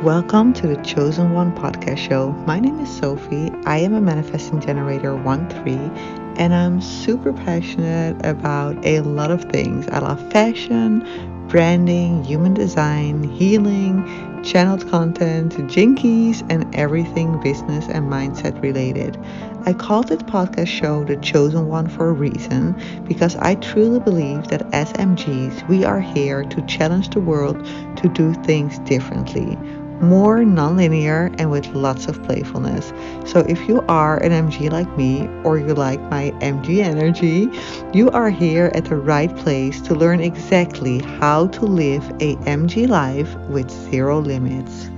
Welcome to the Chosen One podcast show. My name is Sophie. I am a manifesting generator 1-3, and I'm super passionate about a lot of things. I love fashion, branding, human design, healing, channeled content, jinkies, and everything business and mindset related. I called this podcast show The Chosen One for a reason because I truly believe that as MGs, we are here to challenge the world to do things differently, more non-linear and with lots of playfulness. So if you are an MG like me or you like my MG energy, you are here at the right place to learn exactly how to live a MG life with zero limits.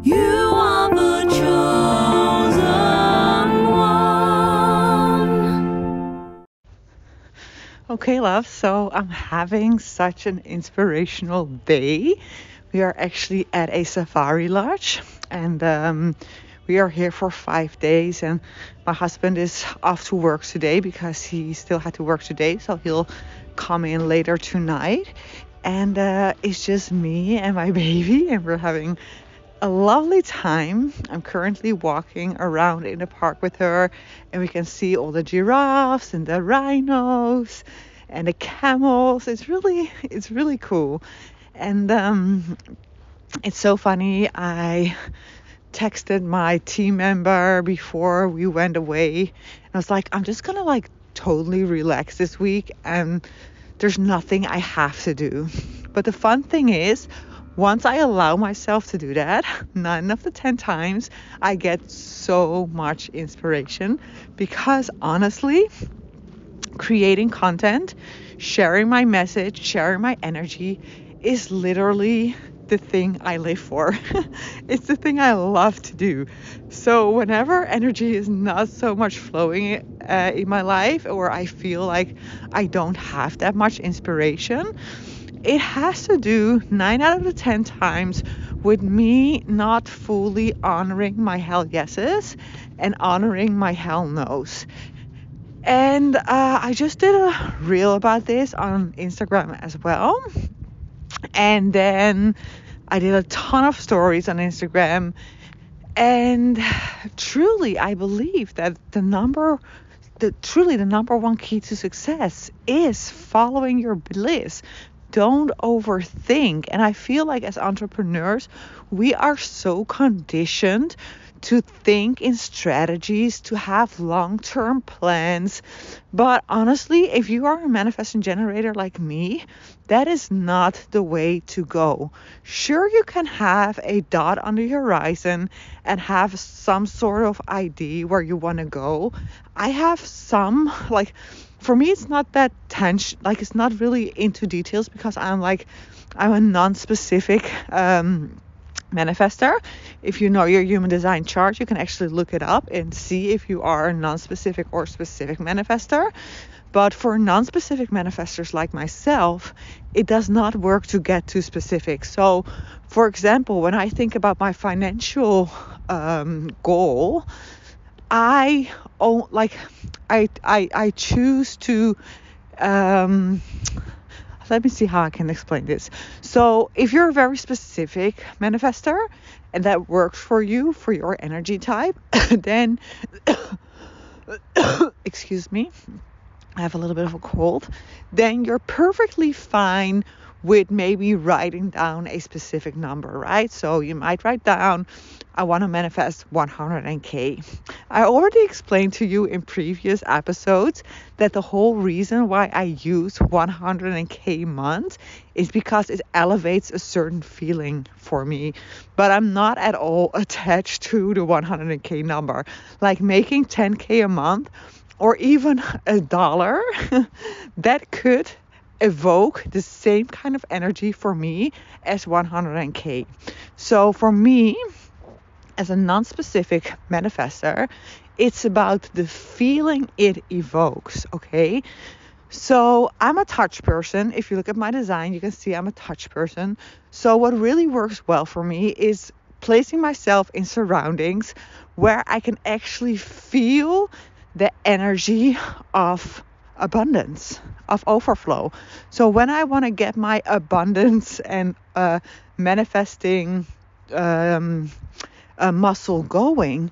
You are the chosen one. Okay, love, so I'm having such an inspirational day. We are actually at a safari lodge, and we are here for 5 days, and my husband is off to work today because he still had to work today, so he'll come in later tonight. And it's just me and my baby, and we're having a lovely time. I'm currently walking around in the park with her, and we can see all the giraffes and the rhinos and the camels. It's really cool. And it's so funny. I texted my team member before we went away, and I was like, I'm just gonna totally relax this week, and there's nothing I have to do. But the fun thing is, once I allow myself to do that, 9 of the 10 times I get so much inspiration, because honestly, creating content, sharing my message, sharing my energy is literally the thing I live for. It's the thing I love to do. So whenever energy is not so much flowing in my life, or I feel like I don't have that much inspiration, it has to do 9 out of the 10 times with me not fully honoring my hell yeses and honoring my hell nos. And I just did a reel about this on Instagram as well. And then I did a ton of stories on Instagram. And truly, I believe that the number one key to success is following your bliss. Don't overthink. And I feel like as entrepreneurs, we are so conditioned to think in strategies, to have long-term plans. But honestly, if you are a manifesting generator like me, that is not the way to go. Sure, you can have a dot on the horizon and have some sort of idea where you want to go. I have some, for me, it's not that tense, it's not really into details, because I'm a non-specific manifestor. If you know your human design chart, you can actually look it up and see if you are a non-specific or specific manifestor. But for non-specific manifestors like myself, it does not work to get too specific. So, for example, when I think about my financial goal, I choose to let me see how I can explain this. So if you're a very specific manifestor and that works for you, for your energy type, then excuse me, I have a little bit of a cold, then you're perfectly fine with maybe writing down a specific number, right? So you might write down, I want to manifest 100K. I already explained to you in previous episodes that the whole reason why I use 100K month is because it elevates a certain feeling for me. But I'm not at all attached to the 100K number. Like making 10K a month or even $1, that could evoke the same kind of energy for me as 100K. So for me, as a non-specific manifestor, it's about the feeling it evokes, okay? So I'm a touch person. If you look at my design, you can see I'm a touch person. So what really works well for me is placing myself in surroundings where I can actually feel the energy of abundance, of overflow. So when I want to get my abundance and manifesting muscle going,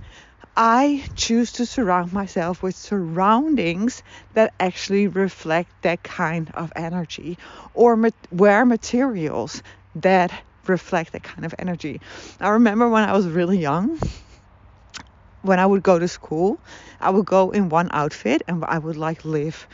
I choose to surround myself with surroundings that actually reflect that kind of energy, or wear materials that reflect that kind of energy. I remember when I was really young, when I would go to school, I would go in one outfit and I would like live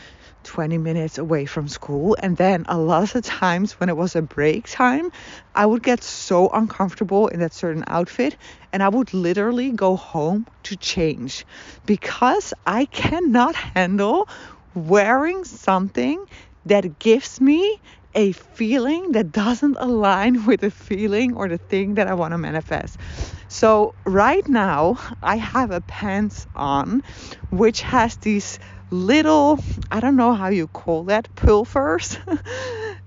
20 minutes away from school. And then a lot of the times when it was a break time, I would get so uncomfortable in that certain outfit and I would literally go home to change, because I cannot handle wearing something that gives me a feeling that doesn't align with the feeling or the thing that I want to manifest. So right now I have a pants on which has these little, I don't know how you call that, pulvers.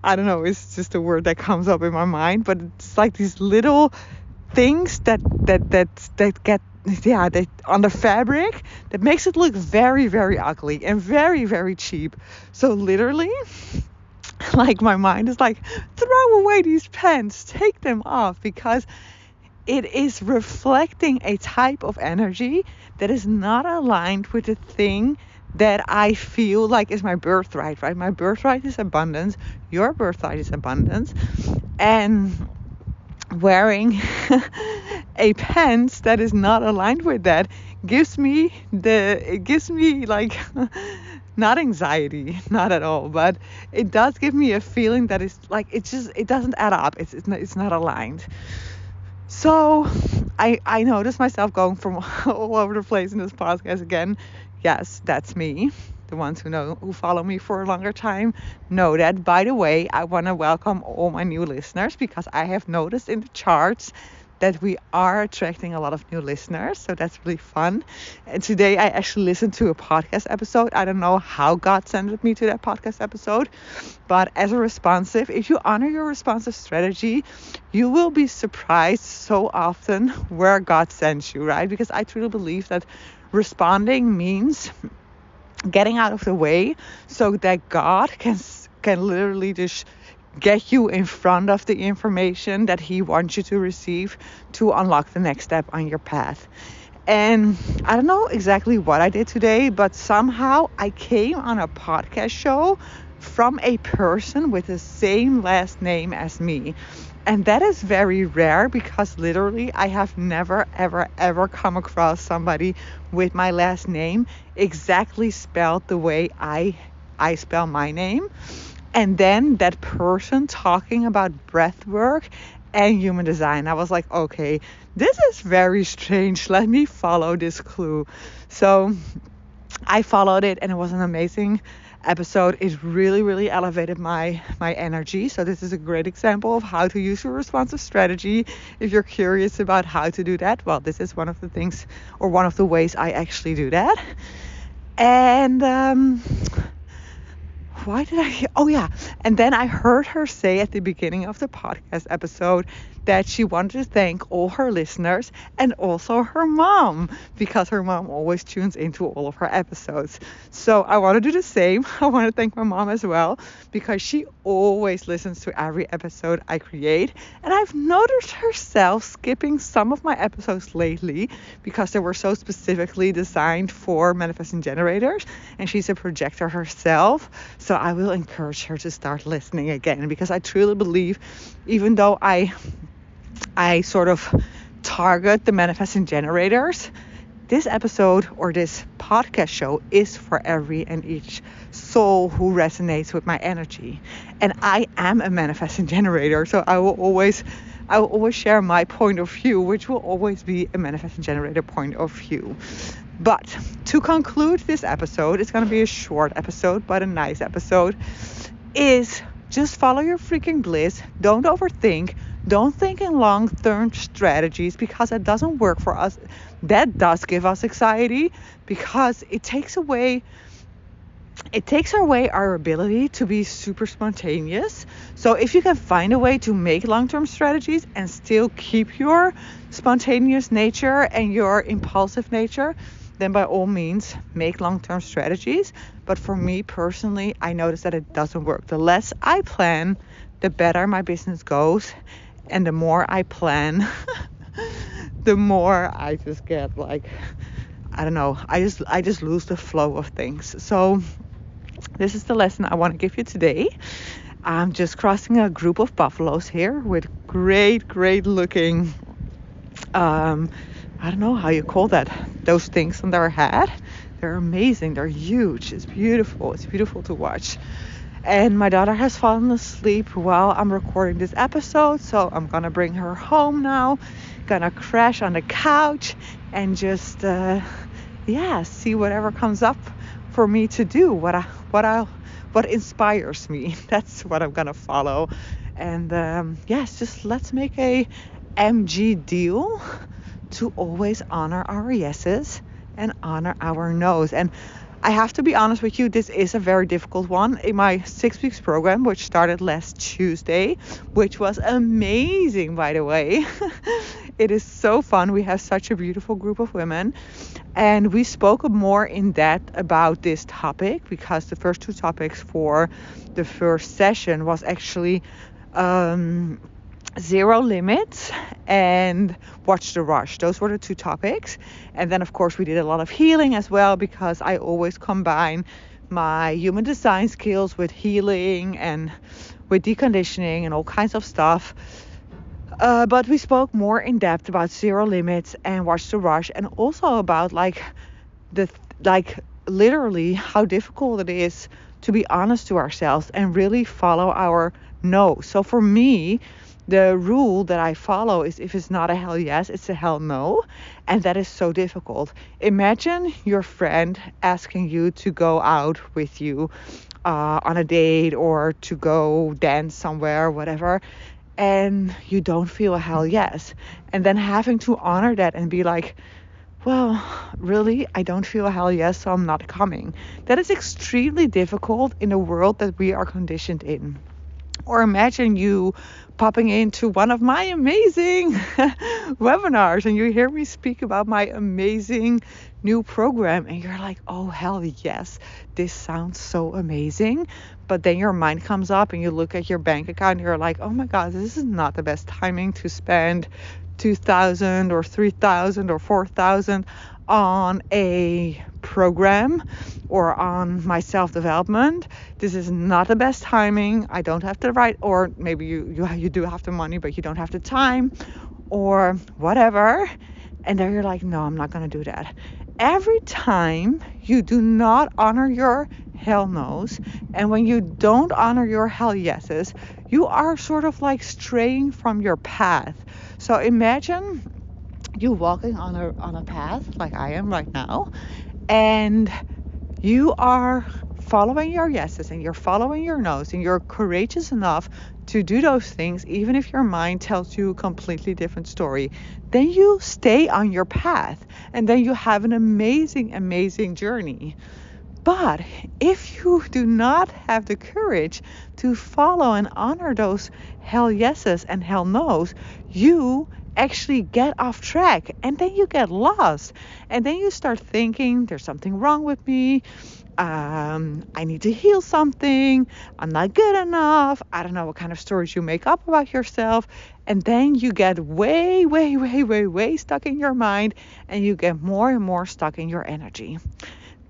I don't know, it's just a word that comes up in my mind, but it's like these little things that get, yeah, that on the fabric that makes it look very, very ugly and very, very cheap. So literally, like, my mind is like, throw away these pants, take them off, because it is reflecting a type of energy that is not aligned with the thing that I feel like is my birthright, right? My birthright is abundance. Your birthright is abundance. And wearing a pants that is not aligned with that gives me like not anxiety, not at all, but it does give me a feeling that is like, it doesn't add up. It's not aligned. So I noticed myself going from all over the place in this podcast again. Yes, that's me. The ones who follow me for a longer time know that. By the way, I want to welcome all my new listeners, because I have noticed in the charts that we are attracting a lot of new listeners. So that's really fun. And today I actually listened to a podcast episode. I don't know how God sent me to that podcast episode, but as a responsive, if you honor your responsive strategy, you will be surprised so often where God sends you, right? Because I truly believe that responding means getting out of the way so that God can literally just get you in front of the information that he wants you to receive to unlock the next step on your path. And I don't know exactly what I did today, but somehow I came on a podcast show from a person with the same last name as me. And that is very rare, because literally I have never, ever, ever come across somebody with my last name exactly spelled the way I spell my name. And then that person talking about breath work and human design. I was like, okay, this is very strange. Let me follow this clue. So I followed it, and it was an amazing episode. It really, really elevated my energy. So this is a great example of how to use your responsive strategy. If you're curious about how to do that, well, this is one of the things, or one of the ways I actually do that. And why did I? Oh yeah. And then I heard her say at the beginning of the podcast episode that she wanted to thank all her listeners and also her mom, because her mom always tunes into all of her episodes. So I want to do the same. I want to thank my mom as well, because she always listens to every episode I create. And I've noticed herself skipping some of my episodes lately because they were so specifically designed for manifesting generators, and she's a projector herself. So I will encourage her to start listening again, because I truly believe, even though I sort of target the manifesting generators, this episode or this podcast show is for every and each soul who resonates with my energy. And I am a manifesting generator, so I will always share my point of view, which will always be a manifesting generator point of view. But to conclude this episode, it's going to be a short episode, but a nice episode, is just follow your freaking bliss. Don't overthink. Don't think in long-term strategies, because that doesn't work for us. That does give us anxiety, because it takes away our ability to be super spontaneous. So if you can find a way to make long-term strategies and still keep your spontaneous nature and your impulsive nature, then by all means make long-term strategies. But for me personally, I notice that it doesn't work. The less I plan, the better my business goes. And the more I plan, the more I just get like, I don't know, I just lose the flow of things. So this is the lesson I want to give you today. I'm just crossing a group of buffaloes here with great looking, I don't know how you call that, those things on their head. They're amazing. They're huge. It's beautiful. It's beautiful to watch. And my daughter has fallen asleep while I'm recording this episode, so I'm gonna bring her home now. Gonna crash on the couch and just see whatever comes up for me to do. What inspires me. That's what I'm gonna follow. And just let's make a MG deal to always honor our yeses and honor our no's. And I have to be honest with you, this is a very difficult one. In my 6 weeks program, which started last Tuesday, which was amazing, by the way. It is so fun. We have such a beautiful group of women. And we spoke more in depth about this topic because the first two topics for the first session was actually zero limits and watch the rush. Those were the two topics. And then of course we did a lot of healing as well, because I always combine my human design skills with healing and with deconditioning and all kinds of stuff. But we spoke more in depth about zero limits and watch the rush, and also about literally how difficult it is to be honest to ourselves and really follow our no. So for me, the rule that I follow is, if it's not a hell yes, it's a hell no. And that is so difficult. Imagine your friend asking you to go out with you on a date or to go dance somewhere, whatever, and you don't feel a hell yes. And then having to honor that and be like, well, really, I don't feel a hell yes, so I'm not coming. That is extremely difficult in a world that we are conditioned in. Or imagine you popping into one of my amazing webinars and you hear me speak about my amazing new program and you're like, oh, hell yes, this sounds so amazing. But then your mind comes up and you look at your bank account and you're like, oh my God, this is not the best timing to spend $2,000 or $3,000 or $4,000 on a program or on my self-development. This is not the best timing. I don't have the right, or maybe you do have the money, but you don't have the time or whatever. And then you're like, no, I'm not going to do that. Every time you do not honor your hell no's, and when you don't honor your hell yeses, you are sort of like straying from your path. So imagine you walking on a path like I am right now, and you are following your yeses and you're following your no's and you're courageous enough to do those things, even if your mind tells you a completely different story. Then you stay on your path and then you have an amazing journey. But if you do not have the courage to follow and honor those hell yeses and hell no's, you actually get off track and then you get lost. And then you start thinking, there's something wrong with me. I need to heal something. I'm not good enough. I don't know what kind of stories you make up about yourself. And then you get way stuck in your mind, and you get more and more stuck in your energy.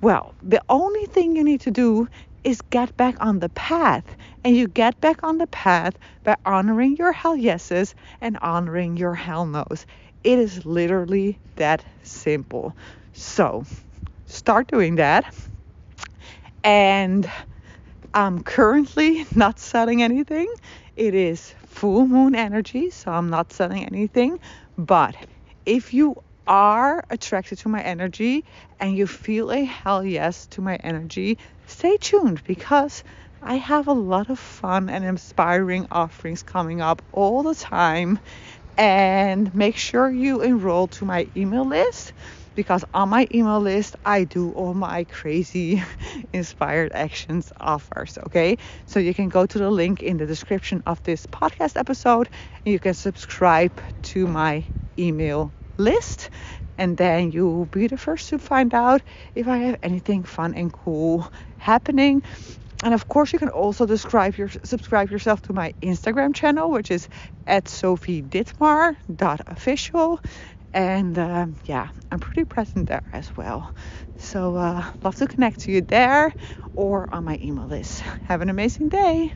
Well, the only thing you need to do is get back on the path. And you get back on the path by honoring your hell yeses and honoring your hell no's. It is literally that simple. So start doing that. And I'm currently not selling anything. It is full moon energy, so I'm not selling anything. But if you are attracted to my energy and you feel a hell yes to my energy, stay tuned, because I have a lot of fun and inspiring offerings coming up all the time. And make sure you enroll to my email list, because on my email list, I do all my crazy inspired actions offers, okay? So you can go to the link in the description of this podcast episode, and you can subscribe to my email list, and then you'll be the first to find out if I have anything fun and cool happening. And of course, you can also subscribe yourself to my Instagram channel, which is @sophieditmar.official. And yeah, I'm pretty present there as well. So love to connect to you there or on my email list. Have an amazing day.